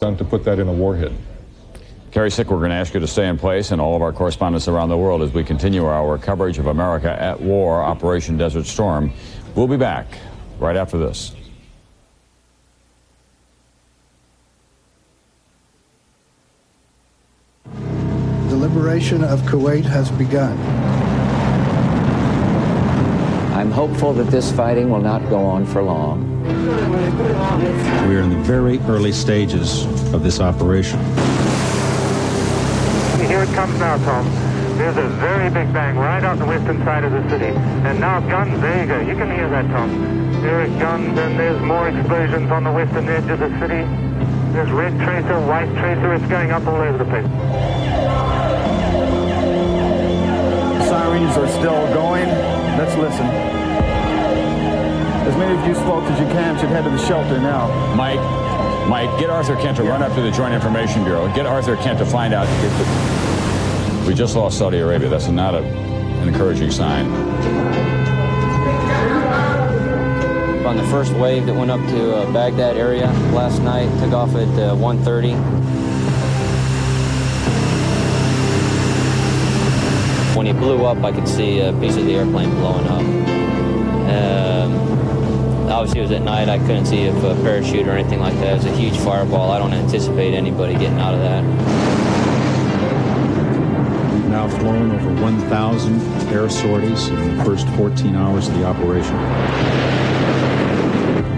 to put that in a warhead. Kerry Sick, we're going to ask you to stay in place, and all of our correspondents around the world as we continue our coverage of America at War, Operation Desert Storm. We'll be back right after this. The liberation of Kuwait has begun. I'm hopeful that this fighting will not go on for long. We are in the very early stages of this operation. Here it comes now, Tom. There's a very big bang right out the western side of the city. And now guns, there you go. You can hear that, Tom. There are guns, and there's more explosions on the western edge of the city. There's red tracer, white tracer. It's going up all over the place. Sirens are still going. Let's listen. As many of you folks as you can should head to the shelter now. Mike, get Arthur Kent to run up to the Joint Information Bureau. Get Arthur Kent to find out. We just lost Saudi Arabia. That's not an encouraging sign. On the first wave that went up to Baghdad area last night, took off at 1:30. When he blew up, I could see a piece of the airplane blowing up. Obviously, it was at night. I couldn't see if a parachute or anything like that. It was a huge fireball. I don't anticipate anybody getting out of that. We've now flown over 1,000 air sorties in the first 14 hours of the operation.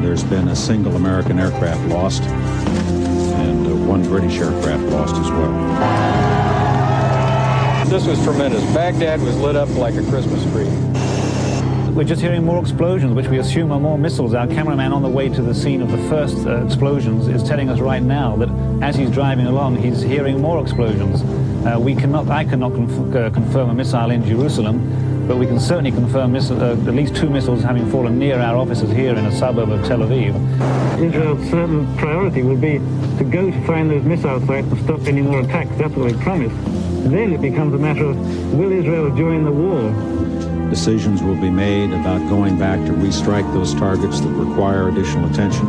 There's been a single American aircraft lost and one British aircraft lost as well. This was tremendous. Baghdad was lit up like a Christmas tree. We're just hearing more explosions, which we assume are more missiles. Our cameraman on the way to the scene of the first explosions is telling us right now that as he's driving along, he's hearing more explosions. I cannot confirm a missile in Jerusalem, but we can certainly confirm at least 2 missiles having fallen near our offices here in a suburb of Tel Aviv. Israel's certain priority will be to go to find those missile sites and stop any more attacks. That's what they promised. Then it becomes a matter of, will Israel join the war? Decisions will be made about going back to restrike those targets that require additional attention.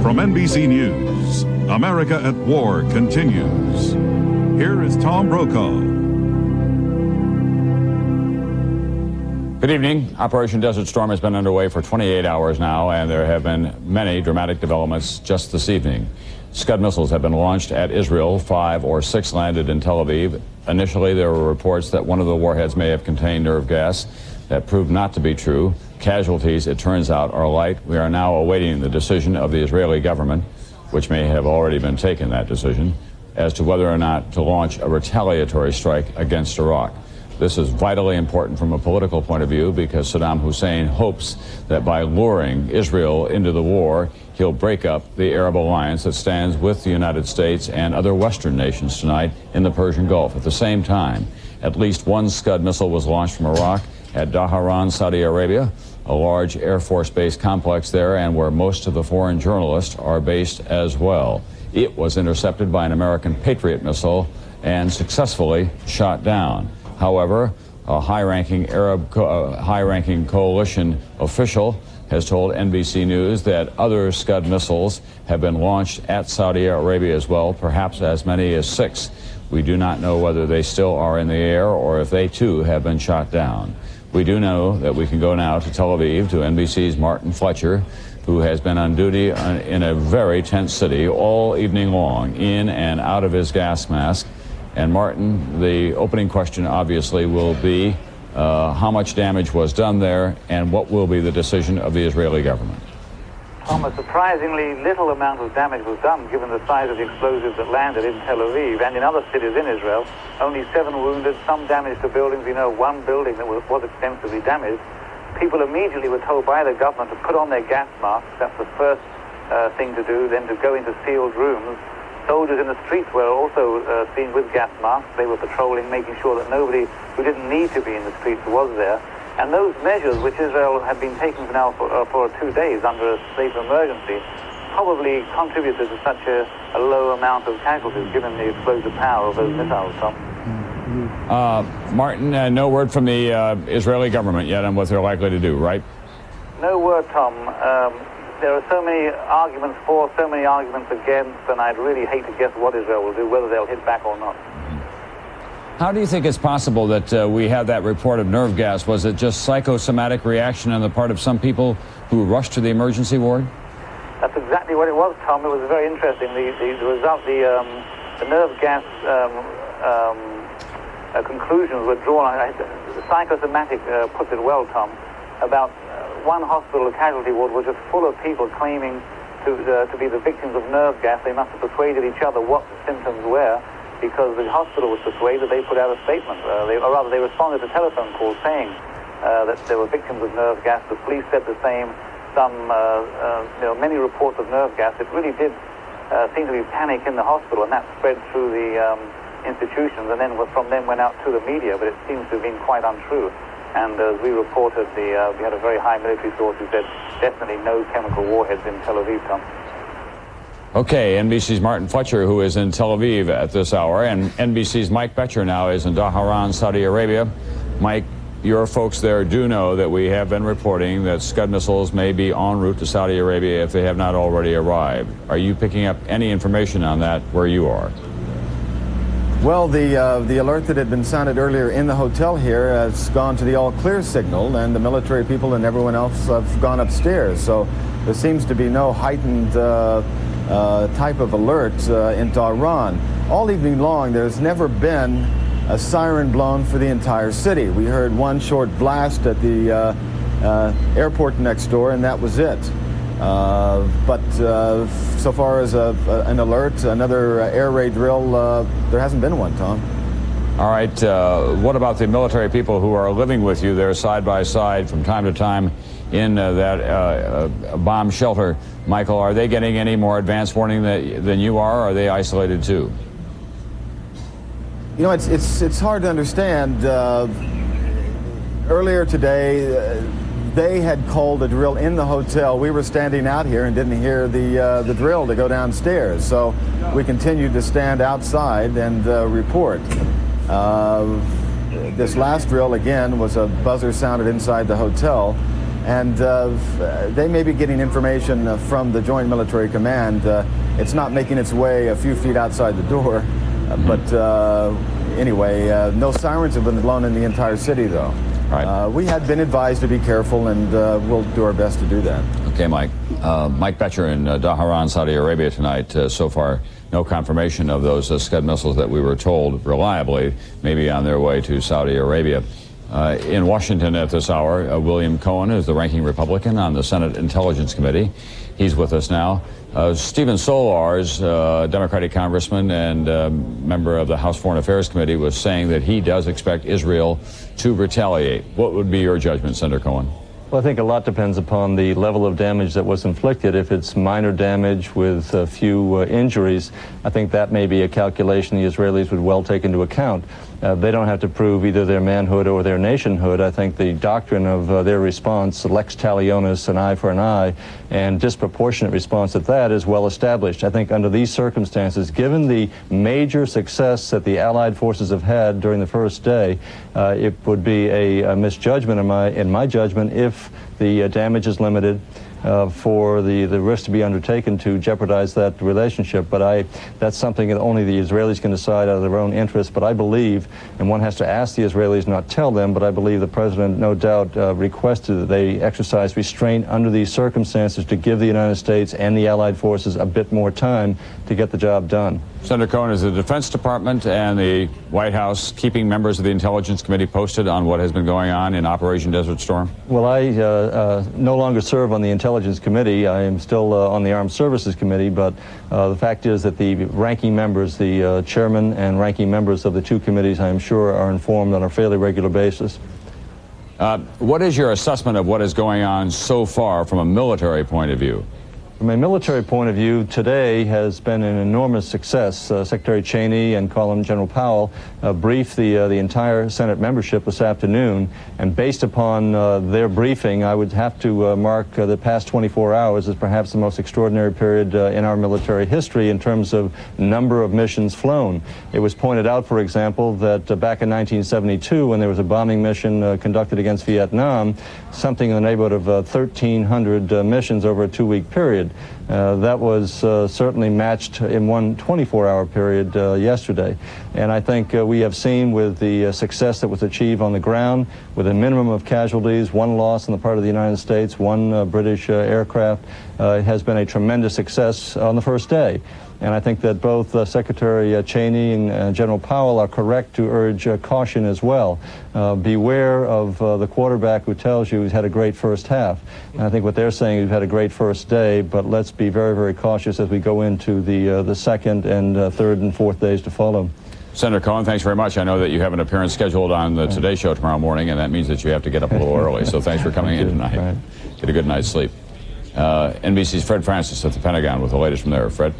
From NBC News, America at War continues. Here is Tom Brokaw. Good evening. Operation Desert Storm has been underway for 28 hours now, and there have been many dramatic developments just this evening. Scud missiles have been launched at Israel. 5 or 6 landed in Tel Aviv. Initially, there were reports that one of the warheads may have contained nerve gas. That proved not to be true. Casualties, it turns out, are light. We are now awaiting the decision of the Israeli government, which may have already been taken, that decision, as to whether or not to launch a retaliatory strike against Iraq. This is vitally important from a political point of view because Saddam Hussein hopes that by luring Israel into the war, he'll break up the Arab alliance that stands with the United States and other Western nations tonight in the Persian Gulf. At the same time, at least 1 Scud missile was launched from Iraq at Dhahran, Saudi Arabia, a large Air Force base complex there and where most of the foreign journalists are based as well. It was intercepted by an American Patriot missile and successfully shot down. However, a high-ranking coalition official has told NBC News that other Scud missiles have been launched at Saudi Arabia as well, perhaps as many as 6. We do not know whether they still are in the air or if they too have been shot down. We do know that we can go now to Tel Aviv, to NBC's Martin Fletcher, who has been on duty in a very tense city all evening long, in and out of his gas mask. And Martin, the opening question obviously will be how much damage was done there and what will be the decision of the Israeli government. A surprisingly little amount of damage was done given the size of the explosives that landed in Tel Aviv and in other cities in Israel. Only 7 wounded, some damage to buildings. We know 1 building that was extensively damaged. People immediately were told by the government to put on their gas masks. That's the first thing to do, then to go into sealed rooms. Soldiers in the streets were also seen with gas masks. They were patrolling, making sure that nobody who didn't need to be in the streets was there. And those measures, which Israel had been taking now for 2 days under a state of emergency, probably contributed to such a low amount of casualties, given the explosive power of those missiles, Tom. Martin, no word from the Israeli government yet on what they're likely to do, right? No word, Tom. There are so many arguments for, so many arguments against, and I'd really hate to guess what Israel will do, whether they'll hit back or not. How do you think it's possible that we have that report of nerve gas? Was it just psychosomatic reaction on the part of some people who rushed to the emergency ward? That's exactly what it was, Tom. It was very interesting. The result, the nerve gas conclusions were drawn. The psychosomatic puts it well, Tom. About one hospital, a casualty ward, was just full of people claiming to be the victims of nerve gas. They must have persuaded each other what the symptoms were, because the hospital was persuaded. They put out a statement, or rather they responded to telephone calls saying that they were victims of nerve gas. The police said the same. Many reports of nerve gas. It really did seem to be panic in the hospital, and that spread through the institutions, and then from them went out to the media, but it seems to have been quite untrue. And as we reported, we had a very high military source who said definitely no chemical warheads in Tel Aviv, Tom. Okay, NBC's Martin Fletcher, who is in Tel Aviv at this hour, and NBC's Mike Betcher now is in Dhahran, Saudi Arabia. Mike, your folks there do know that we have been reporting that Scud missiles may be en route to Saudi Arabia if they have not already arrived. Are you picking up any information on that where you are? Well, the alert that had been sounded earlier in the hotel here has gone to the all-clear signal, and the military people and everyone else have gone upstairs. So there seems to be no heightened type of alert in Dhahran. All evening long, there's never been a siren blown for the entire city. We heard one short blast at the airport next door, and that was it. But so far as an alert, another air raid drill, there hasn't been one, Tom. All right. What about the military people who are living with you there side by side from time to time in that bomb shelter? Michael, are they getting any more advance warning than you are, or are they isolated too? You know, it's hard to understand. Earlier today, they had called a drill in the hotel. We were standing out here and didn't hear the drill to go downstairs. So we continued to stand outside and report. This last drill, again, was a buzzer sounded inside the hotel. And they may be getting information from the Joint Military Command. It's not making its way a few feet outside the door. But anyway, no sirens have been blown in the entire city, though. Right. We had been advised to be careful, and we'll do our best to do that. Okay, Mike. Mike Betcher in Dhahran, Saudi Arabia tonight. So far, no confirmation of those Scud missiles that we were told reliably may be on their way to Saudi Arabia. In Washington at this hour, William Cohen is the ranking Republican on the Senate Intelligence Committee. He's with us now. Stephen Solars, Democratic congressman and member of the House Foreign Affairs Committee, was saying that he does expect Israel to retaliate. What would be your judgment, Senator Cohen? Well, I think a lot depends upon the level of damage that was inflicted. If it's minor damage with a few injuries, I think that may be a calculation the Israelis would well take into account. They don't have to prove either their manhood or their nationhood. I think the doctrine of their response, lex talionis, an eye for an eye, and disproportionate response at that is well established. I think under these circumstances, given the major success that the Allied forces have had during the first day, it would be a misjudgment in my judgment if the damage is limited. For the risk to be undertaken to jeopardize that relationship. But that's something that only the Israelis can decide out of their own interest. But I believe, and one has to ask the Israelis, not tell them, but I believe the President no doubt requested that they exercise restraint under these circumstances to give the United States and the Allied forces a bit more time to get the job done. Senator Cohen, is the Defense Department and the White House keeping members of the Intelligence Committee posted on what has been going on in Operation Desert Storm? Well, I no longer serve on the Intelligence Committee. I am still on the Armed Services Committee, but the fact is that the ranking members, the chairman and ranking members of the two committees, I am sure, are informed on a fairly regular basis. What is your assessment of what is going on so far from a military point of view? From a military point of view, today has been an enormous success. Secretary Cheney and Column General Powell briefed the entire Senate membership this afternoon, and based upon their briefing, I would have to mark the past 24 hours as perhaps the most extraordinary period in our military history in terms of number of missions flown. It was pointed out, for example, that back in 1972, when there was a bombing mission conducted against Vietnam, something in the neighborhood of 1,300 missions over a 2-week period. That was certainly matched in one 24-hour period yesterday. And I think we have seen with the success that was achieved on the ground, with a minimum of casualties, 1 loss on the part of the United States, 1 British aircraft, it has been a tremendous success on the first day. And I think that both Secretary Cheney and General Powell are correct to urge caution as well. Beware of the quarterback who tells you he's had a great first half. And I think what they're saying is we've had a great first day, but let's be very, very cautious as we go into the second and third and fourth days to follow. Senator Cohen, thanks very much. I know that you have an appearance scheduled on the Today Show tomorrow morning, and that means that you have to get up a little early. So thanks for coming in tonight. Right. Get a good night's sleep. NBC's Fred Francis at the Pentagon with the latest from there. Fred?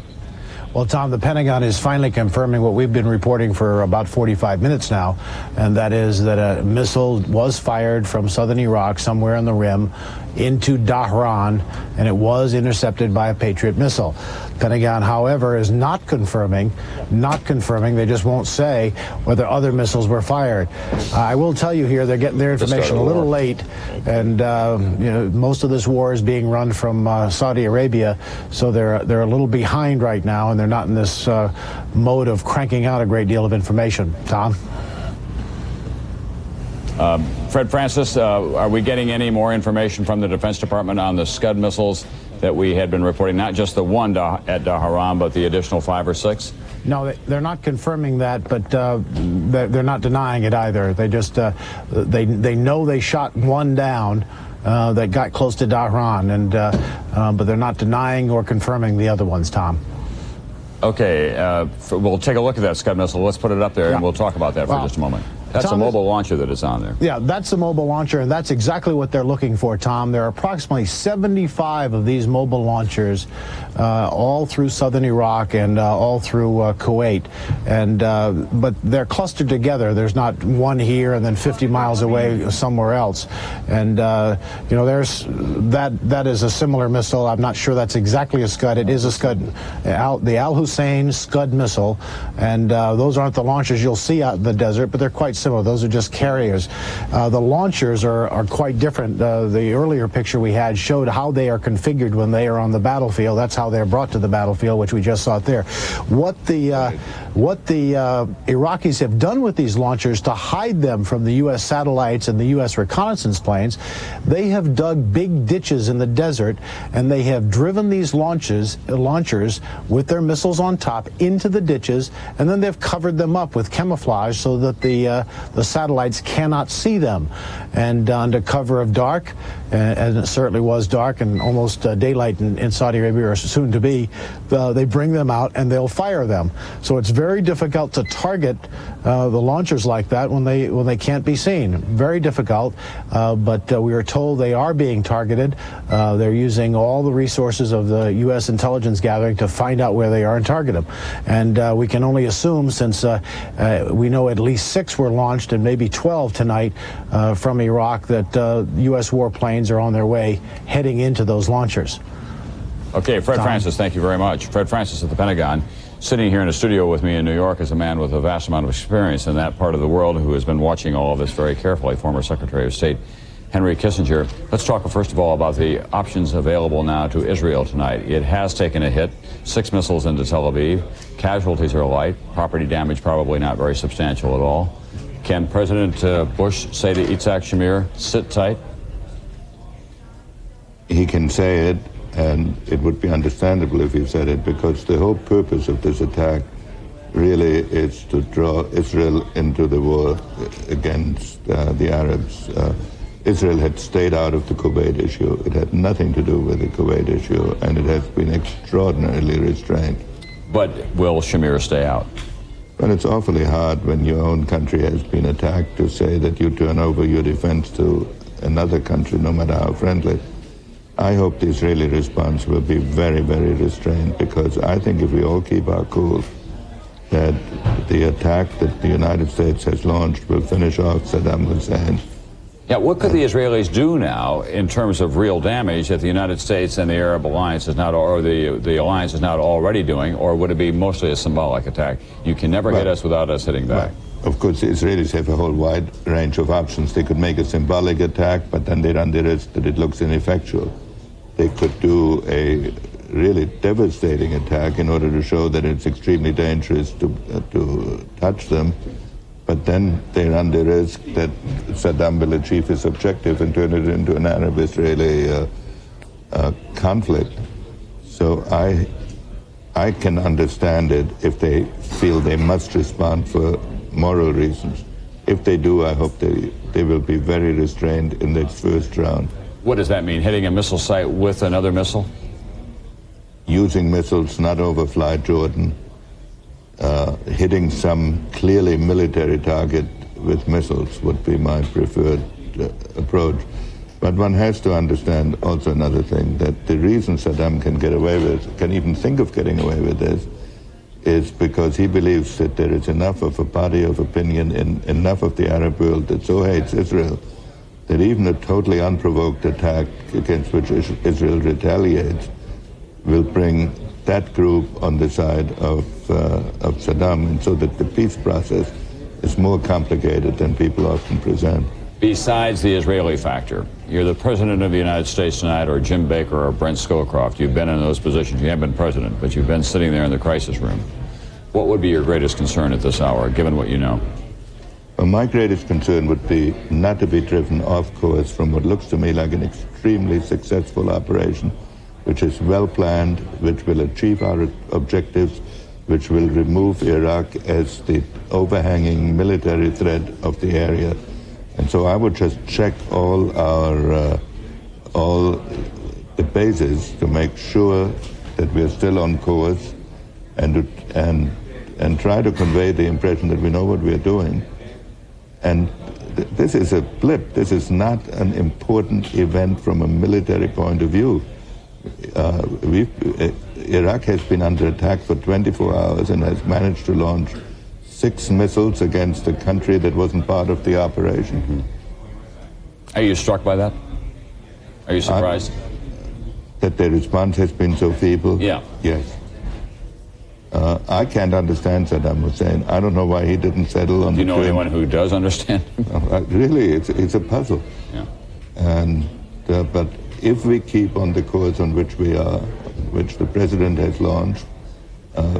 Well, Tom, the Pentagon is finally confirming what we've been reporting for about 45 minutes now, and that is that a missile was fired from southern Iraq, somewhere on the rim, into Dhahran, and it was intercepted by a Patriot missile. Pentagon, however, is not confirming. They just won't say whether other missiles were fired. I will tell you here, they're getting their information a little late, and you know, most of this war is being run from Saudi Arabia, so they're a little behind right now, and they're not in this mode of cranking out a great deal of information. Tom? Fred Francis, are we getting any more information from the Defense Department on the Scud missiles that we had been reporting, not just the one at Dhahran, but the additional 5 or 6? No, they're not confirming that, but they're not denying it either. They just they know they shot one down that got close to Dhahran, and but they're not denying or confirming the other ones, Tom. Okay, we'll take a look at that Scud missile. Let's put it up there, and we'll talk about that for just a moment. That's a mobile launcher that is on there. Yeah, that's a mobile launcher, and that's exactly what they're looking for, Tom. There are approximately 75 of these mobile launchers all through southern Iraq and all through Kuwait. And but they're clustered together. There's not one here and then 50 miles away somewhere else. And you know, there's that is a similar missile. I'm not sure that's exactly a Scud. It is a Scud, the Al Hussein Scud missile. And those aren't the launchers you'll see out in the desert, but they're quite similar. Those are just carriers. The launchers are quite different. The earlier picture we had showed how they are configured when they are on the battlefield. That's how they're brought to the battlefield, which we just saw there. What the Iraqis have done with these launchers to hide them from the U.S. satellites and the U.S. reconnaissance planes, they have dug big ditches in the desert, and they have driven these launchers with their missiles on top into the ditches, and then they've covered them up with camouflage so that the satellites cannot see them. And under cover of dark, and it certainly was dark and almost daylight in Saudi Arabia, or soon to be, they bring them out and they'll fire them. So it's very difficult to target the launchers like that when they can't be seen. Very difficult, but we are told they are being targeted. They're using all the resources of the U.S. intelligence gathering to find out where they are and target them. And we can only assume, since we know at least 6 were launched and maybe 12 tonight from Iraq, that U.S. warplanes are on their way heading into those launchers. Okay, Fred Francis, thank you very much. Fred Francis at the Pentagon. Sitting here in a studio with me in New York is a man with a vast amount of experience in that part of the world who has been watching all of this very carefully, former Secretary of State Henry Kissinger. Let's talk first of all about the options available now to Israel tonight. It has taken a hit, 6 missiles into Tel Aviv. Casualties are light, property damage probably not very substantial at all. Can President Bush say to Yitzhak Shamir, sit tight? He can say it, and it would be understandable if he said it, because the whole purpose of this attack really is to draw Israel into the war against the Arabs. Israel had stayed out of the Kuwait issue. It had nothing to do with the Kuwait issue, and it has been extraordinarily restrained. But will Shamir stay out? Well, it's awfully hard when your own country has been attacked to say that you turn over your defense to another country, no matter how friendly. I hope the Israeli response will be very, very restrained, because I think if we all keep our cool, that the attack that the United States has launched will finish off Saddam Hussein. Yeah, what could the Israelis do now in terms of real damage that the United States and the Arab alliance is not, or the alliance is not already doing, or would it be mostly a symbolic attack? You can never hit us without us hitting back. Of course, the Israelis have a whole wide range of options. They could make a symbolic attack, but then they run the risk that it looks ineffectual. They could do a really devastating attack in order to show that it's extremely dangerous to touch them. But then they run the risk that Saddam will achieve his objective and turn it into an Arab-Israeli conflict. So I can understand it if they feel they must respond for moral reasons. If they do, I hope they will be very restrained in this first round. What does that mean? Hitting a missile site with another missile? Using missiles not overfly Jordan. Hitting some clearly military target with missiles would be my preferred approach. But one has to understand also another thing, that the reason Saddam can get away with, can even think of getting away with this, is because he believes that there is enough of a body of opinion in enough of the Arab world that so hates Israel that even a totally unprovoked attack against which Israel retaliates will bring that group on the side of Saddam, and so that the peace process is more complicated than people often present. Besides the Israeli factor, you're the President of the United States tonight, or Jim Baker, or Brent Scowcroft. You've been in those positions. You haven't been president, but you've been sitting there in the crisis room. What would be your greatest concern at this hour, given what you know? Well, my greatest concern would be not to be driven off course from what looks to me like an extremely successful operation, which is well planned, which will achieve our objectives, which will remove Iraq as the overhanging military threat of the area. And so I would just check all the bases to make sure that we're still on course, and try to convey the impression that we know what we're doing. And this is a blip. This is not an important event from a military point of view. Iraq has been under attack for 24 hours and has managed to launch 6 missiles against a country that wasn't part of the operation. Mm-hmm. Are you struck by that? Are you surprised? That the response has been so feeble? Yeah. Yes. I can't understand Saddam Hussein. I don't know why he didn't settle on the Do you know anyone who does understand? Really, it's a puzzle. Yeah. And but if we keep on the course on which we are, which the president has launched,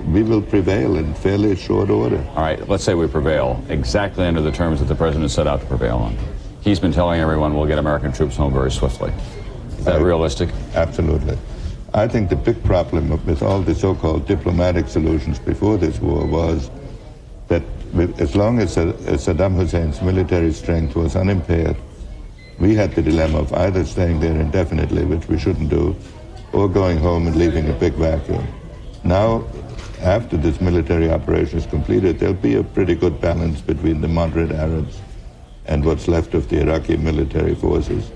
we will prevail in fairly short order. All right, let's say we prevail exactly under the terms that the president set out to prevail on. He's been telling everyone we'll get American troops home very swiftly. Is that realistic? Absolutely. I think the big problem with all the so-called diplomatic solutions before this war was that as long as Saddam Hussein's military strength was unimpaired, we had the dilemma of either staying there indefinitely, which we shouldn't do, or going home and leaving a big vacuum. Now, after this military operation is completed, there'll be a pretty good balance between the moderate Arabs and what's left of the Iraqi military forces.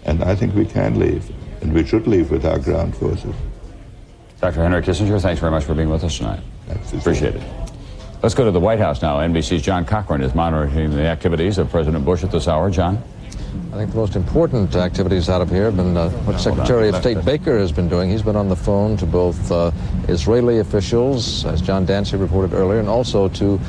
And I think we can leave, and we should leave with our ground forces. Dr. Henry Kissinger, thanks very much for being with us tonight. Appreciate it. Let's go to the White House now. NBC's John Cochran is monitoring the activities of President Bush at this hour. John? I think the most important activities out of here have been what Secretary of State Baker has been doing. He's been on the phone to both Israeli officials, as John Dancy reported earlier, and also to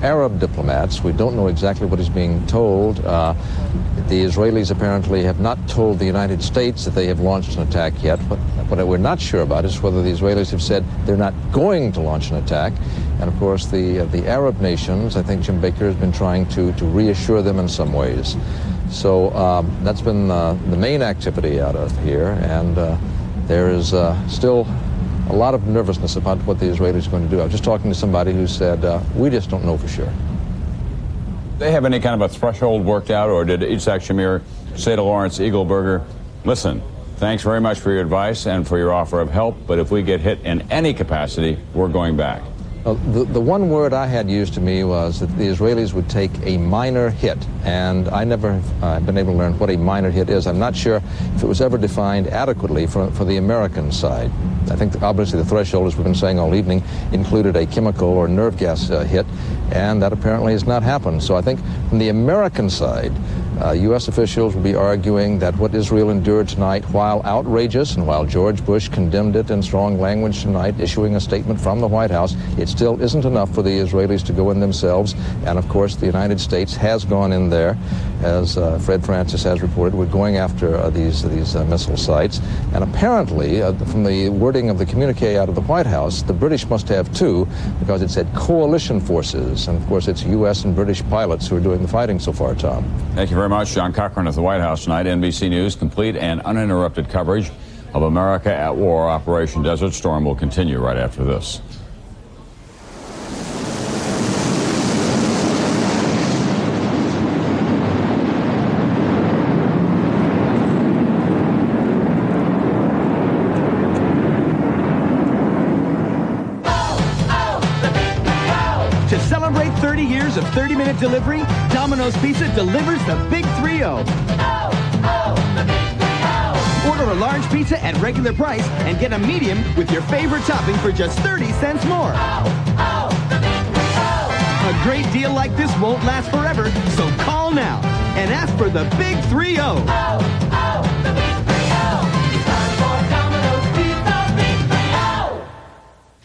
Arab diplomats. We don't know exactly what he's being told. The Israelis apparently have not told the United States that they have launched an attack yet. What we're not sure about is whether the Israelis have said they're not going to launch an attack. And of course, the Arab nations, I think Jim Baker has been trying to reassure them in some ways. So that's been the main activity out of here, and there is still a lot of nervousness about what the Israelis are going to do. I was just talking to somebody who said, we just don't know for sure. Do they have any kind of a threshold worked out, or did Yitzhak Shamir say to Lawrence Eagleburger, listen, thanks very much for your advice and for your offer of help, but if we get hit in any capacity, we're going back? The one word I had used to me was that the Israelis would take a minor hit, and I never have been able to learn what a minor hit is. I'm not sure if it was ever defined adequately for the American side. I think obviously the threshold, as we've been saying all evening, included a chemical or nerve gas hit, and that apparently has not happened. So I think from the American side, U.S. officials will be arguing that what Israel endured tonight, while outrageous and while George Bush condemned it in strong language tonight, issuing a statement from the White House, it still isn't enough for the Israelis to go in themselves. And of course, the United States has gone in there, as Fred Francis has reported. We're going after these missile sites. And apparently, from the wording of the communique out of the White House, the British must have too, because it said coalition forces. And of course, it's U.S. and British pilots who are doing the fighting so far, Tom. Thank you very much. John Cochran at the White House tonight. NBC News, complete and uninterrupted coverage of America at War. Operation Desert Storm will continue right after this. To celebrate 30 years of 30-minute delivery, Domino's Pizza delivers the Big 3-0. Order a large pizza at regular price and get a medium with your favorite topping for just 30 cents more. A great deal like this won't last forever, so call now and ask for the Big 3-0.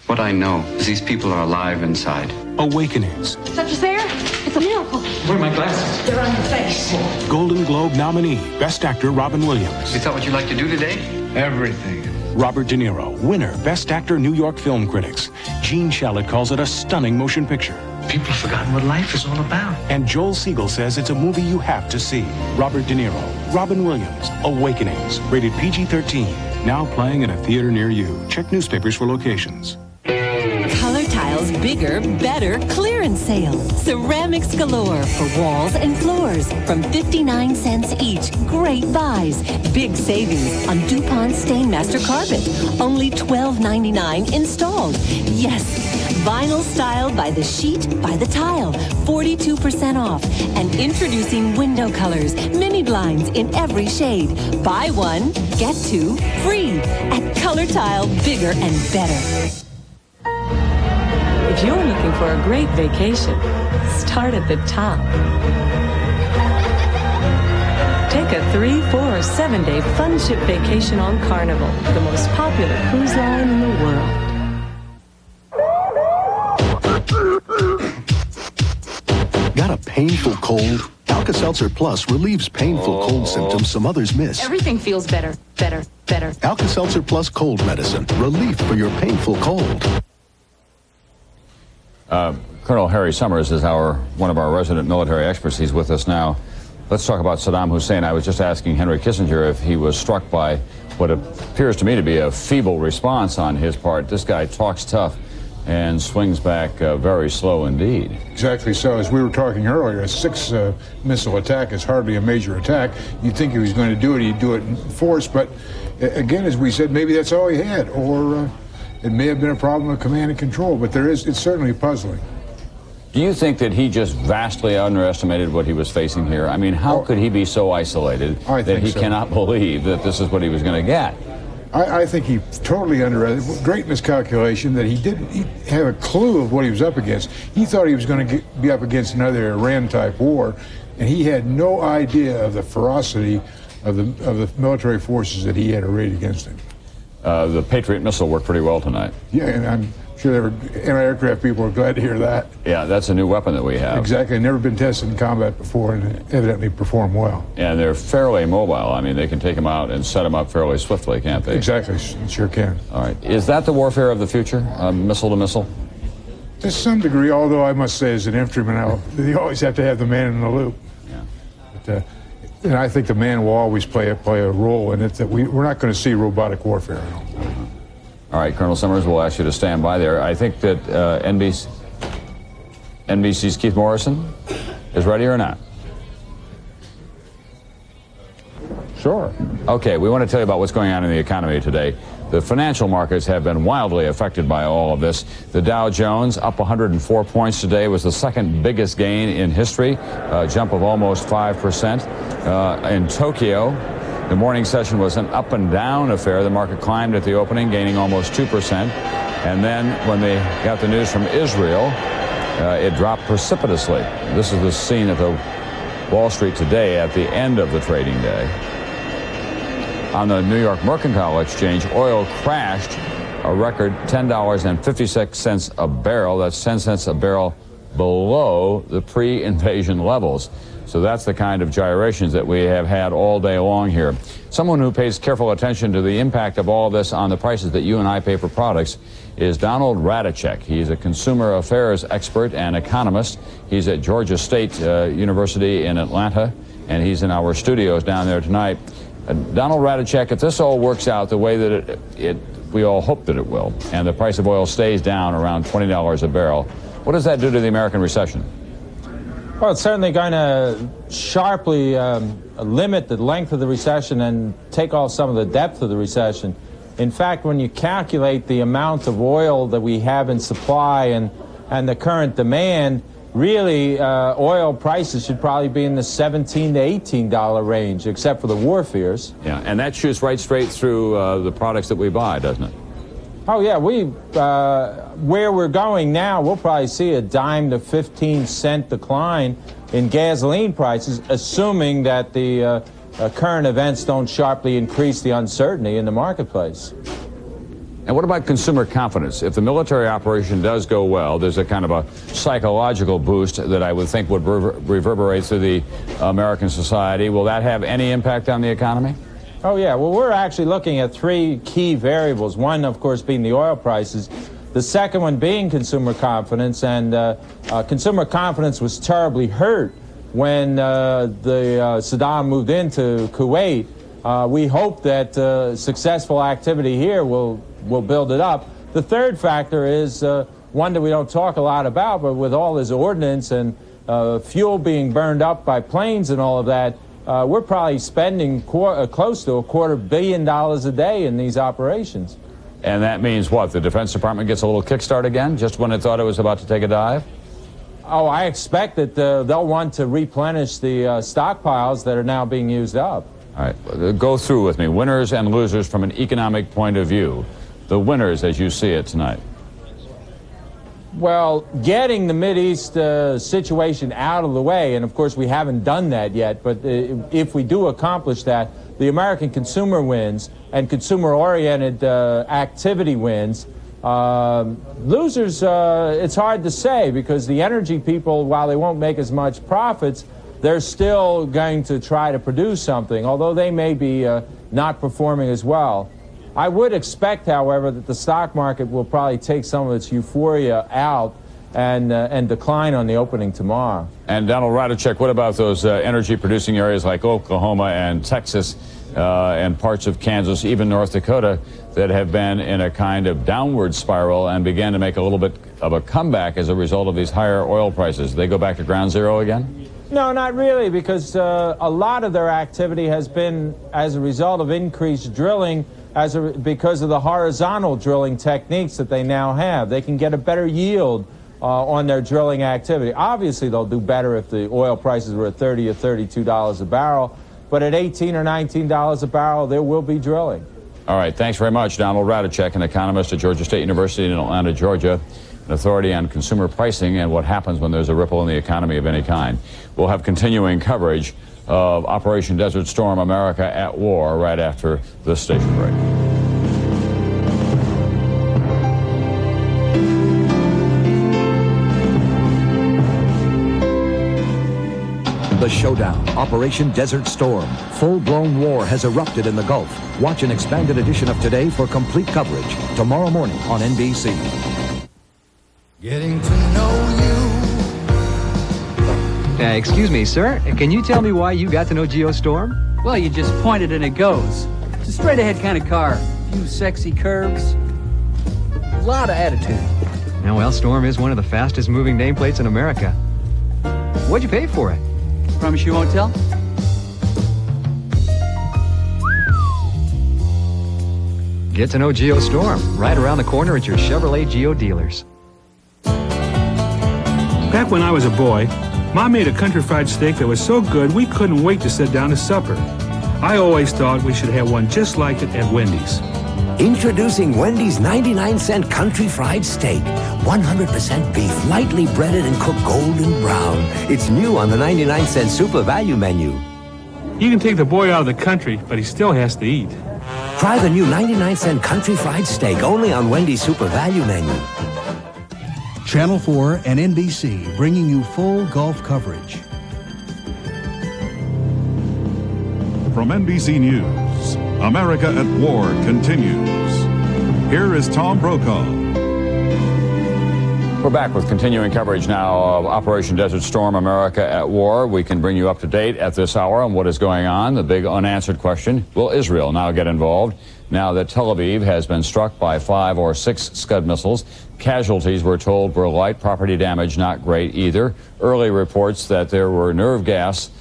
What I know is these people are alive inside. Awakenings. Such as air? It's a miracle. Where are my glasses? They're on your face. Golden Globe nominee, Best Actor Robin Williams. You thought what you'd like to do today? Everything. Robert De Niro, winner, Best Actor, New York Film Critics. Gene Shalit calls it a stunning motion picture. People have forgotten what life is all about. And Joel Siegel says it's a movie you have to see. Robert De Niro, Robin Williams, Awakenings, rated PG-13. Now playing in a theater near you. Check newspapers for locations. Color Tile's bigger, better clearance sale. Ceramics galore for walls and floors from 59 cents each. Great buys. Big savings on DuPont Stainmaster Carpet. Only $12.99 installed. Yes, vinyl styled by the sheet, by the tile. 42% off. And introducing window colors, mini blinds in every shade. Buy one, get two free. At Color Tile, bigger and better. If you're looking for a great vacation, start at the top. Take a 3, 4, or 7-day fun ship vacation on Carnival, the most popular cruise line in the world. Got a painful cold? Alka-Seltzer Plus relieves painful cold symptoms some others miss. Everything feels better, better, better. Alka-Seltzer Plus cold medicine. Relief for your painful cold. Colonel Harry Summers is one of our resident military experts. He's with us now. Let's talk about Saddam Hussein. I was just asking Henry Kissinger if he was struck by what appears to me to be a feeble response on his part. This guy talks tough and swings back very slow indeed. Exactly so. As we were talking earlier, a 6-missile attack is hardly a major attack. You'd think if he was going to do it, he'd do it in force. But again, as we said, maybe that's all he had. Or it may have been a problem of command and control. But it's certainly puzzling. Do you think that he just vastly underestimated what he was facing here? I mean, how could he be so isolated that he cannot believe that this is what he was going to get? I think he totally underestimated. Great miscalculation that he didn't have a clue of what he was up against. He thought he was going to be up against another Iran-type war, and he had no idea of the ferocity of the military forces that he had arrayed against him. The Patriot missile worked pretty well tonight. Yeah, and I'm sure anti-aircraft people are glad to hear that. Yeah, that's a new weapon that we have. Exactly. Never been tested in combat before, and evidently performed well. And they're fairly mobile. I mean, they can take them out and set them up fairly swiftly, can't they? Exactly. Sure can. All right. Is that the warfare of the future, missile to missile? To some degree, although I must say, as an infantryman, you always have to have the man in the loop. Yeah. But, and I think the man will always play a role in it. That we're not going to see robotic warfare. All right, Colonel Summers, we'll ask you to stand by there. I think that NBC's Keith Morrison is ready or not? Sure. Okay, we want to tell you about what's going on in the economy today. The financial markets have been wildly affected by all of this. The Dow Jones, up 104 points today, was the second biggest gain in history, a jump of almost 5%. In Tokyo, the morning session was an up and down affair. The market climbed at the opening, gaining almost 2%. And then when they got the news from Israel, it dropped precipitously. This is the scene at the Wall Street today at the end of the trading day. On the New York Mercantile Exchange, oil crashed a record $10.56 a barrel. That's 10 cents a barrel below the pre-invasion levels. So that's the kind of gyrations that we have had all day long here. Someone who pays careful attention to the impact of all this on the prices that you and I pay for products is Donald Radicek. He's a consumer affairs expert and economist. He's at Georgia State University in Atlanta, and he's in our studios down there tonight. Donald Radicek, if this all works out the way that we all hope that it will, and the price of oil stays down around $20 a barrel, what does that do to the American recession? Well, it's certainly going to sharply limit the length of the recession and take off some of the depth of the recession. In fact, when you calculate the amount of oil that we have in supply and the current demand, really oil prices should probably be in the $17 to $18 range, except for the war fears. Yeah, and that shoots right straight through the products that we buy, doesn't it? Oh, yeah. Where we're going now, we'll probably see a dime to 15-cent decline in gasoline prices, assuming that the current events don't sharply increase the uncertainty in the marketplace. And what about consumer confidence? If the military operation does go well, there's a kind of a psychological boost that I would think would reverberate through the American society. Will that have any impact on the economy? Oh, yeah. Well, we're actually looking at three key variables. One, of course, being the oil prices. The second one being consumer confidence. And consumer confidence was terribly hurt when Saddam moved into Kuwait. We hope that successful activity here will build it up. The third factor is one that we don't talk a lot about, but with all this ordnance and fuel being burned up by planes and all of that, we're probably spending close to $250 million a day in these operations. And that means what? The Defense Department gets a little kickstart again, just when it thought it was about to take a dive? Oh, I expect that they'll want to replenish the stockpiles that are now being used up. All right, go through with me. Winners and losers from an economic point of view. The winners as you see it tonight. Well, getting the Mideast situation out of the way, and of course we haven't done that yet, but if we do accomplish that, the American consumer wins and consumer-oriented activity wins. Losers, it's hard to say because the energy people, while they won't make as much profits, they're still going to try to produce something, although they may be not performing as well. I would expect, however, that the stock market will probably take some of its euphoria out and decline on the opening tomorrow. And Donald Radicek, what about those energy-producing areas like Oklahoma and Texas and parts of Kansas, even North Dakota, that have been in a kind of downward spiral and began to make a little bit of a comeback as a result of these higher oil prices? They go back to ground zero again? No, not really, because a lot of their activity has been as a result of increased drilling because of the horizontal drilling techniques that they now have. They can get a better yield on their drilling activity. Obviously, they'll do better if the oil prices were at $30 or $32 a barrel, but at $18 or $19 a barrel, there will be drilling. All right, thanks very much, Donald Radicek, an economist at Georgia State University in Atlanta, Georgia, an authority on consumer pricing and what happens when there's a ripple in the economy of any kind. We'll have continuing coverage of Operation Desert Storm, America at War, right after this station break. The showdown, Operation Desert Storm. Full-blown war has erupted in the Gulf. Watch an expanded edition of Today for complete coverage. Tomorrow morning on NBC. Getting to know you. Excuse me, sir. Can you tell me why you got to know Geostorm? Well, you just point it and it goes. It's a straight-ahead kind of car. A few sexy curves. A lot of attitude. Now, well, Storm is one of the fastest-moving nameplates in America. What'd you pay for it? Promise you won't tell? Get to know Geo Storm right around the corner at your Chevrolet Geo dealers. Back when I was a boy, Mom made a country fried steak that was so good we couldn't wait to sit down to supper. I always thought we should have one just like it at Wendy's. Introducing Wendy's 99-cent country fried steak. 100% beef, lightly breaded and cooked golden brown. It's new on the 99-cent super value menu. You can take the boy out of the country, but he still has to eat. Try the new 99-cent country fried steak only on Wendy's super value menu. Channel 4 and NBC bringing you full Gulf coverage. From NBC News, America at War continues. Here is Tom Brokaw. We're back with continuing coverage now of Operation Desert Storm, America at War. We can bring you up to date at this hour on what is going on. The big unanswered question, will Israel now get involved? Now that Tel Aviv has been struck by 5 or 6 Scud missiles, casualties, we're told, were light. Property damage not great either. Early reports that there was nerve gas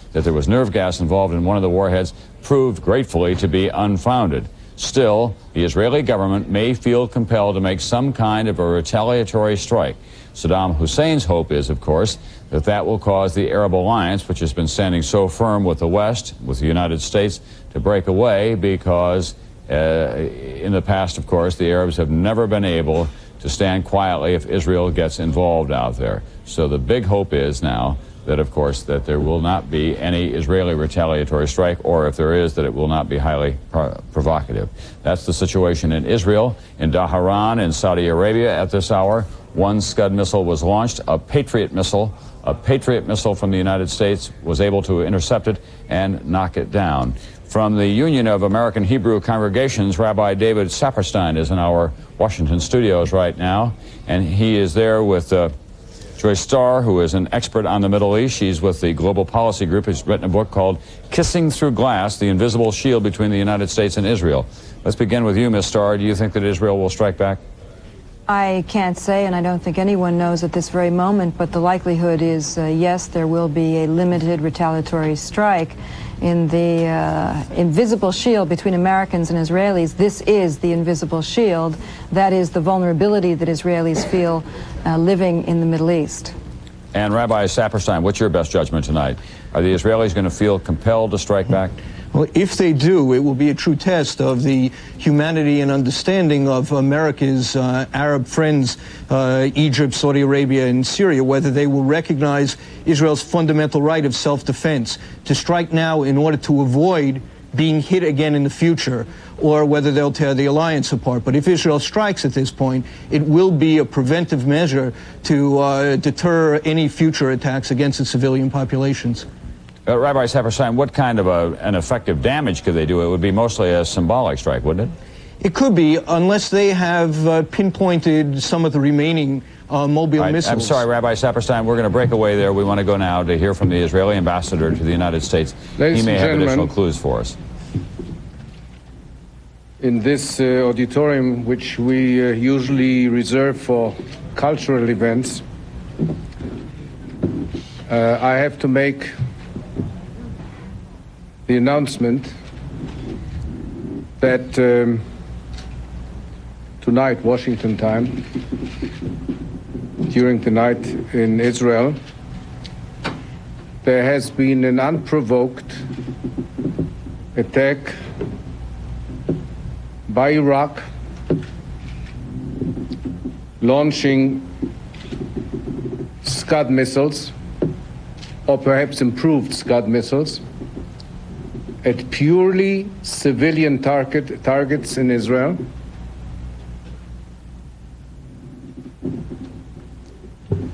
involved in one of the warheads proved gratefully to be unfounded. Still, the Israeli government may feel compelled to make some kind of a retaliatory strike. Saddam Hussein's hope is, of course, that will cause the Arab alliance, which has been standing so firm with the West, with the United States, to break away because in the past, of course, the Arabs have never been able to stand quietly if Israel gets involved out there. So the big hope is now that, of course, that there will not be any Israeli retaliatory strike, or if there is, that it will not be highly provocative. That's the situation in Israel. In Dhahran, in Saudi Arabia, at this hour, 1 Scud missile was launched, a Patriot missile from the United States was able to intercept it and knock it down. From the Union of American Hebrew Congregations, Rabbi David Saperstein is in our Washington studios right now, and he is there with Joyce Starr, who is an expert on the Middle East. She's with the Global Policy Group. She's written a book called Kissing Through Glass, The Invisible Shield Between the United States and Israel. Let's begin with you, Ms. Starr. Do you think that Israel will strike back? I can't say, and I don't think anyone knows at this very moment, but the likelihood is, yes, there will be a limited retaliatory strike. In the invisible shield between Americans and Israelis, this is the invisible shield. That is the vulnerability that Israelis feel living in the Middle East. And Rabbi Saperstein, what's your best judgment tonight? Are the Israelis going to feel compelled to strike back? Well, if they do, it will be a true test of the humanity and understanding of America's Arab friends, Egypt, Saudi Arabia, and Syria, whether they will recognize Israel's fundamental right of self-defense to strike now in order to avoid being hit again in the future, or whether they'll tear the alliance apart. But if Israel strikes at this point, it will be a preventive measure to deter any future attacks against the civilian populations. Rabbi Saperstein, what kind of an effective damage could they do? It would be mostly a symbolic strike, wouldn't it? It could be, unless they have pinpointed some of the remaining mobile missiles. I'm sorry, Rabbi Saperstein, we're going to break away there. We want to go now to hear from the Israeli ambassador to the United States. He may have additional clues for us. In this auditorium, which we usually reserve for cultural events, I have to make the announcement that tonight, Washington time, during the night in Israel, there has been an unprovoked attack by Iraq, launching Scud missiles, or perhaps improved Scud missiles, at purely civilian targets in Israel,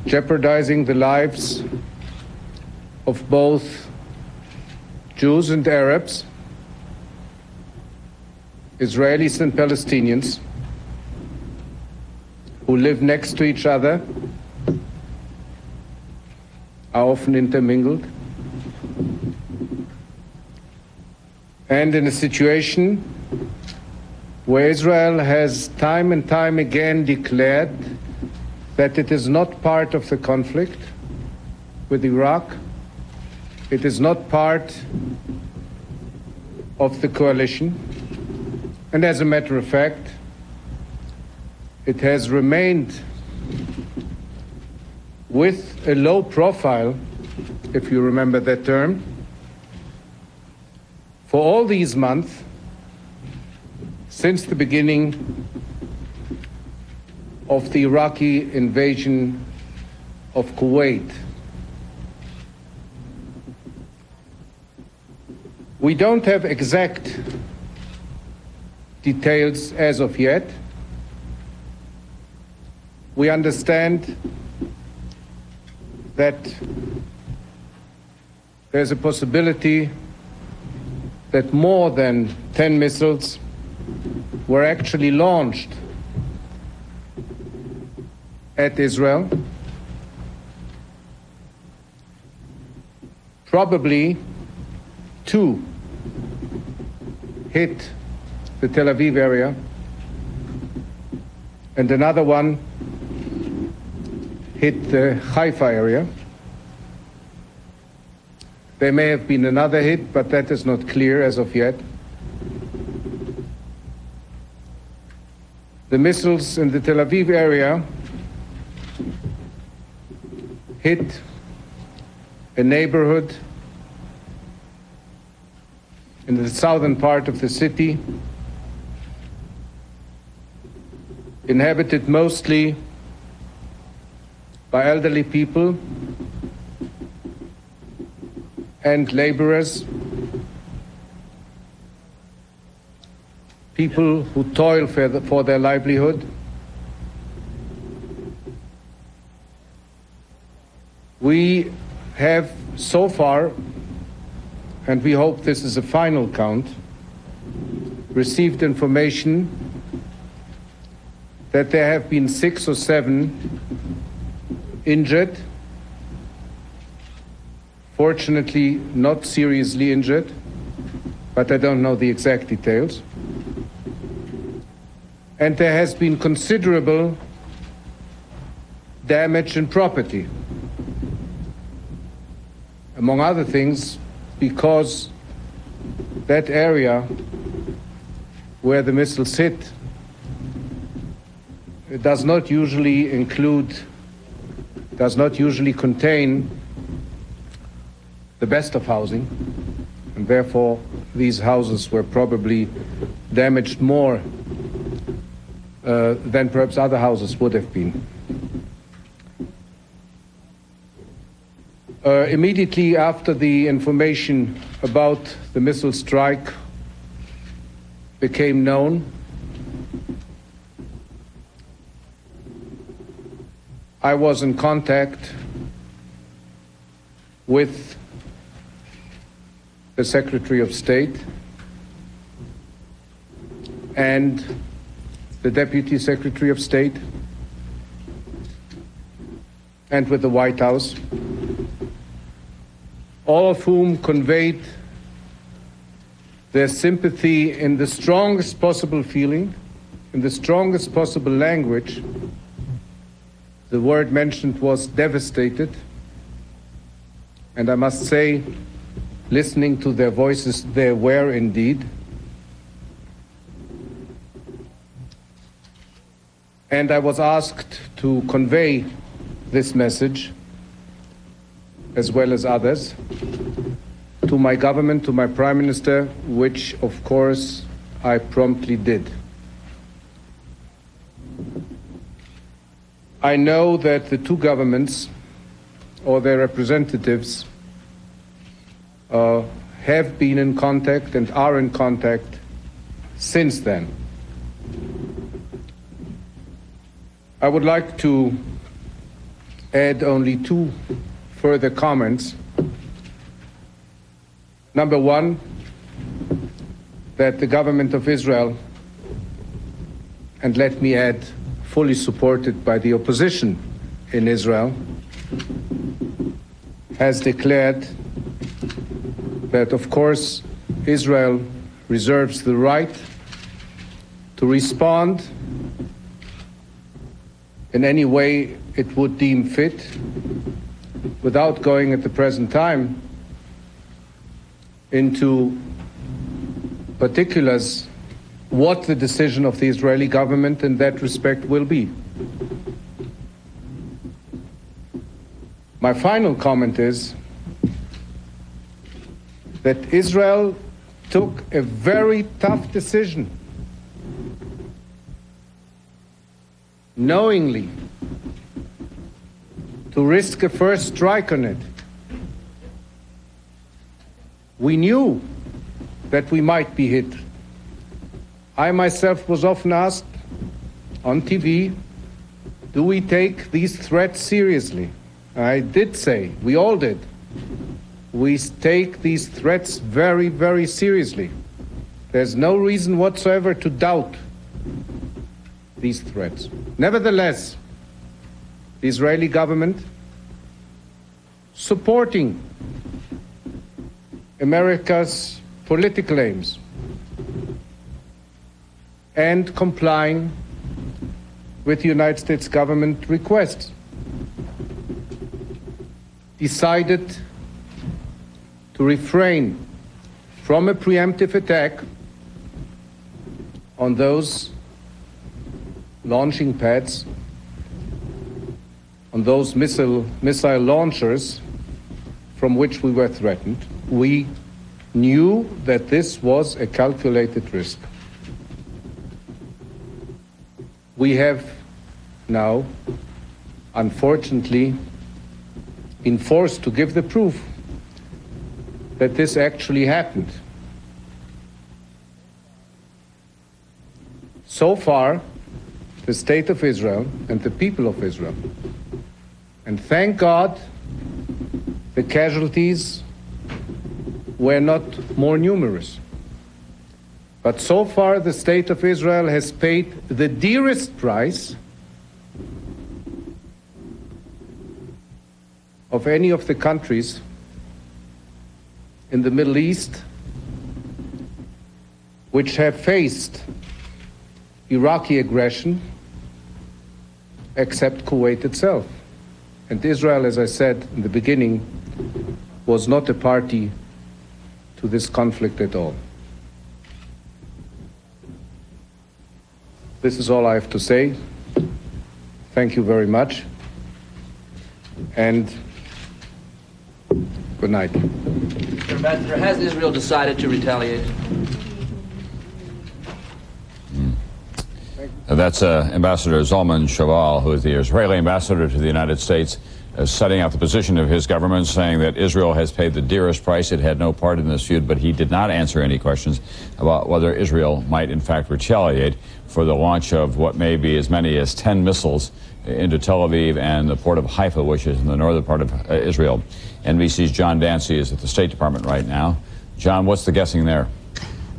jeopardizing the lives of both Jews and Arabs, Israelis and Palestinians, who live next to each other, are often intermingled, and in a situation where Israel has time and time again declared that it is not part of the conflict with Iraq, it is not part of the coalition, And as a matter of fact, it has remained with a low profile, if you remember that term, for all these months since the beginning of the Iraqi invasion of Kuwait. We don't have exact details as of yet. We understand that there's a possibility that more than 10 missiles were actually launched at Israel. Probably 2 hit the Tel Aviv area, and another one hit the Haifa area. There may have been another hit, but that is not clear as of yet. The missiles in the Tel Aviv area hit a neighborhood in the southern part of the city, inhabited mostly by elderly people and laborers, people who toil for their livelihood. We have so far, and we hope this is a final count, received information that there have been 6 or 7 injured, fortunately not seriously injured, but I don't know the exact details. And there has been considerable damage in property. Among other things, because that area where the missiles hit, it does not usually contain the best of housing, and therefore these houses were probably damaged more than perhaps other houses would have been. Immediately after the information about the missile strike became known, I was in contact with the Secretary of State and the Deputy Secretary of State and with the White House, all of whom conveyed their sympathy in the strongest possible feeling, in the strongest possible language. The word mentioned was devastated, and I must say, listening to their voices, they were indeed. And I was asked to convey this message, as well as others, to my government, to my Prime Minister, which, of course, I promptly did. I know that the 2 governments, or their representatives, have been in contact and are in contact since then. I would like to add only 2 further comments. Number 1, that the government of Israel, and let me add, fully supported by the opposition in Israel, has declared that, of course, Israel reserves the right to respond in any way it would deem fit, without going at the present time into particulars what the decision of the Israeli government in that respect will be. My final comment is that Israel took a very tough decision, knowingly, to risk a first strike on it. We knew that we might be hit. I myself was often asked on TV, do we take these threats seriously? I did say, we all did. We take these threats very, very seriously. There's no reason whatsoever to doubt these threats. Nevertheless, the Israeli government, supporting America's political aims and complying with the United States government requests, decided to refrain from a preemptive attack on those launching pads, on those missile launchers from which we were threatened. We knew that this was a calculated risk. We have now, unfortunately, been forced to give the proof that this actually happened. So far, the state of Israel and the people of Israel, and thank God, the casualties were not more numerous. But so far, the state of Israel has paid the dearest price of any of the countries in the Middle East which have faced Iraqi aggression, except Kuwait itself. And Israel, as I said in the beginning, was not a party to this conflict at all. This is all I have to say. Thank you very much. And good night. Mr. Ambassador, has Israel decided to retaliate? That's Ambassador Zalman Shoval, who is the Israeli ambassador to the United States, setting out the position of his government, saying that Israel has paid the dearest price. It had no part in this feud, but he did not answer any questions about whether Israel might in fact retaliate for the launch of what may be as many as 10 missiles into Tel Aviv and the port of Haifa, which is in the northern part of Israel. NBC's John Dancy is at the State Department right now. John, what's the guessing there?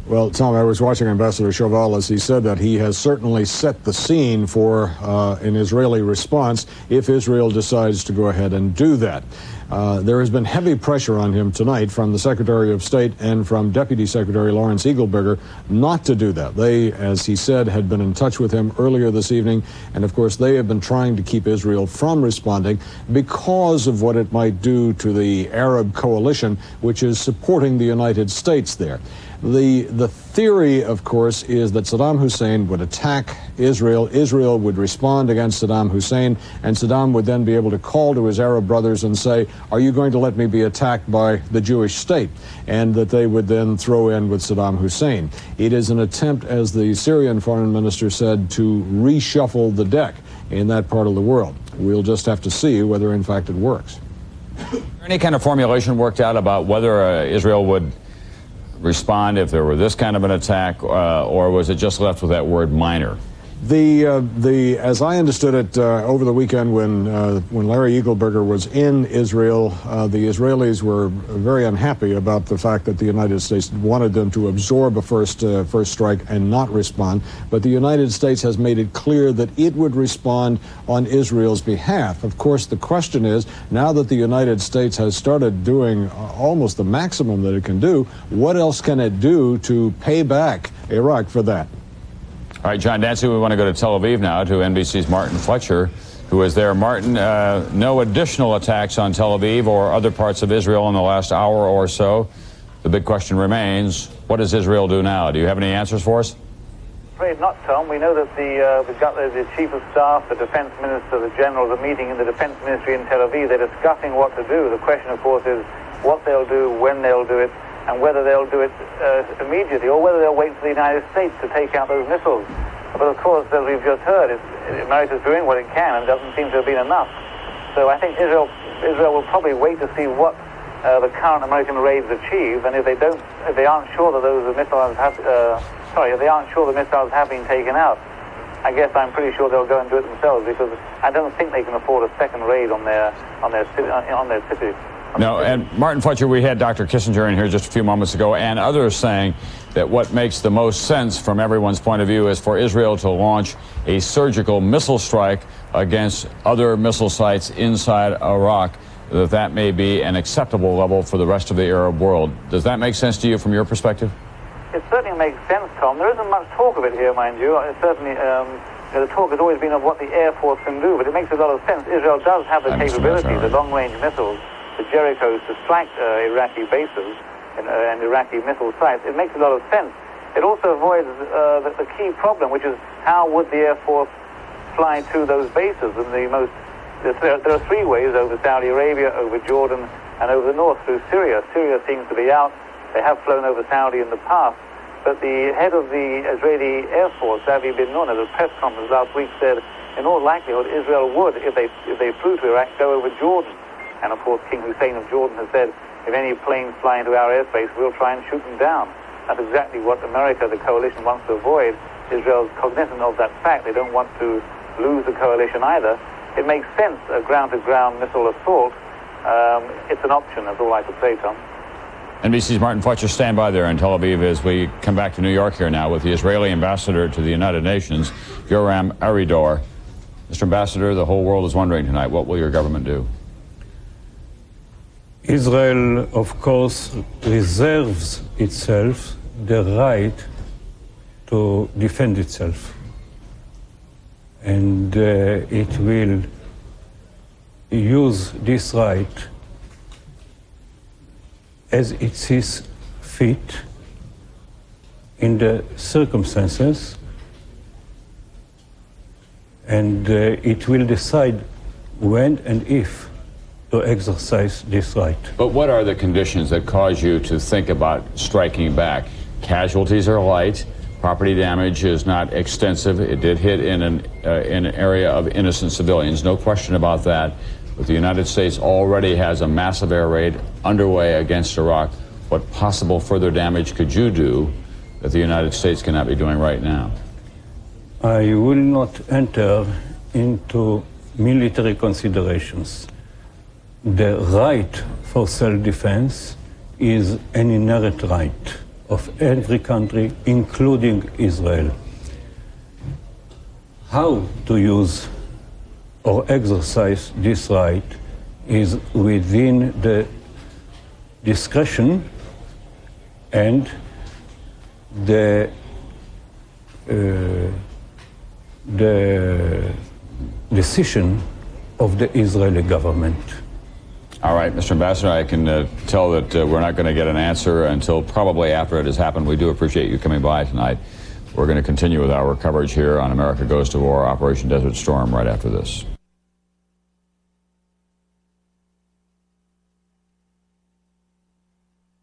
Well, Tom, I was watching Ambassador Shoval as he said that he has certainly set the scene for an Israeli response if Israel decides to go ahead and do that. There has been heavy pressure on him tonight from the Secretary of State and from Deputy Secretary Lawrence Eagleberger not to do that. They, as he said, had been in touch with him earlier this evening, and of course they have been trying to keep Israel from responding because of what it might do to the Arab coalition, which is supporting the United States there. The theory, of course, is that Saddam Hussein would attack Israel, Israel would respond against Saddam Hussein, and Saddam would then be able to call to his Arab brothers and say, are you going to let me be attacked by the Jewish state? And that they would then throw in with Saddam Hussein. It is an attempt, as the Syrian foreign minister said, to reshuffle the deck in that part of the world. We'll just have to see whether, in fact, it works. Is there any kind of formulation worked out about whether Israel would respond if there were this kind of an attack, or was it just left with that word minor? As I understood it over the weekend when Larry Eagleberger was in Israel, the Israelis were very unhappy about the fact that the United States wanted them to absorb a first strike and not respond. But the United States has made it clear that it would respond on Israel's behalf. Of course, the question is, now that the United States has started doing almost the maximum that it can do, what else can it do to pay back Iraq for that? All right, John Dancy, we want to go to Tel Aviv now, to NBC's Martin Fletcher, who is there. Martin, no additional attacks on Tel Aviv or other parts of Israel in the last hour or so. The big question remains, what does Israel do now? Do you have any answers for us? afraid not, Tom. We know that the Chief of Staff, the Defense Minister, the Generals are meeting in the Defense Ministry in Tel Aviv. They're discussing what to do. The question, of course, is what they'll do, when they'll do it, and whether they'll do it immediately or whether they'll wait for the United States to take out those missiles. But, of course, as we've just heard, America's doing what it can and it doesn't seem to have been enough. So I think Israel will probably wait to see what the current American raids achieve, and if they aren't sure that those missiles have, if they aren't sure the missiles have been taken out, I guess I'm pretty sure they'll go and do it themselves, because I don't think they can afford a second raid on their city. No, and Martin Fletcher, we had Dr. Kissinger in here just a few moments ago, and others saying that what makes the most sense from everyone's point of view is for Israel to launch a surgical missile strike against other missile sites inside Iraq, that may be an acceptable level for the rest of the Arab world. Does that make sense to you from your perspective? It certainly makes sense, Tom. There isn't much talk of it here, mind you. Certainly, the talk has always been of what the Air Force can do, but it makes a lot of sense. Israel does have the capability, the long-range missiles, the Jerichos, to strike Iraqi bases and Iraqi missile sites. It makes a lot of sense. It also avoids the key problem, which is how would the Air Force fly to those bases? And there are three ways: over Saudi Arabia, over Jordan, and over the north through Syria. Syria seems to be out. They have flown over Saudi in the past. But the head of the Israeli Air Force, Avi Ben Nun, at a press conference last week said, in all likelihood, Israel would, if they flew to Iraq, go over Jordan. And of course, King Hussein of Jordan has said, if any planes fly into our airspace, we'll try and shoot them down. That's exactly what America, the coalition, wants to avoid. Israel's cognizant of that fact. They don't want to lose the coalition either. It makes sense, a ground-to-ground missile assault. It's an option, that's all I could say, Tom. NBC's Martin Fletcher, stand by there in Tel Aviv as we come back to New York here now with the Israeli ambassador to the United Nations, Yoram Aridor. Mr. Ambassador, the whole world is wondering tonight, what will your government do? Israel, of course, reserves itself the right to defend itself. And it will use this right as it sees fit in the circumstances, and it will decide when and if to exercise this right. But what are the conditions that cause you to think about striking back? Casualties are light, property damage is not extensive. It did hit in an area of innocent civilians, no question about that. But the United States already has a massive air raid underway against Iraq. What possible further damage could you do that the United States cannot be doing right now? I will not enter into military considerations. The right for self-defense is an inherent right of every country, including Israel. How to use or exercise this right is within the discretion and the decision of the Israeli government. All right, Mr. Ambassador, I can tell that we're not going to get an answer until probably after it has happened. We do appreciate you coming by tonight. We're going to continue with our coverage here on America Goes to War, Operation Desert Storm, right after this.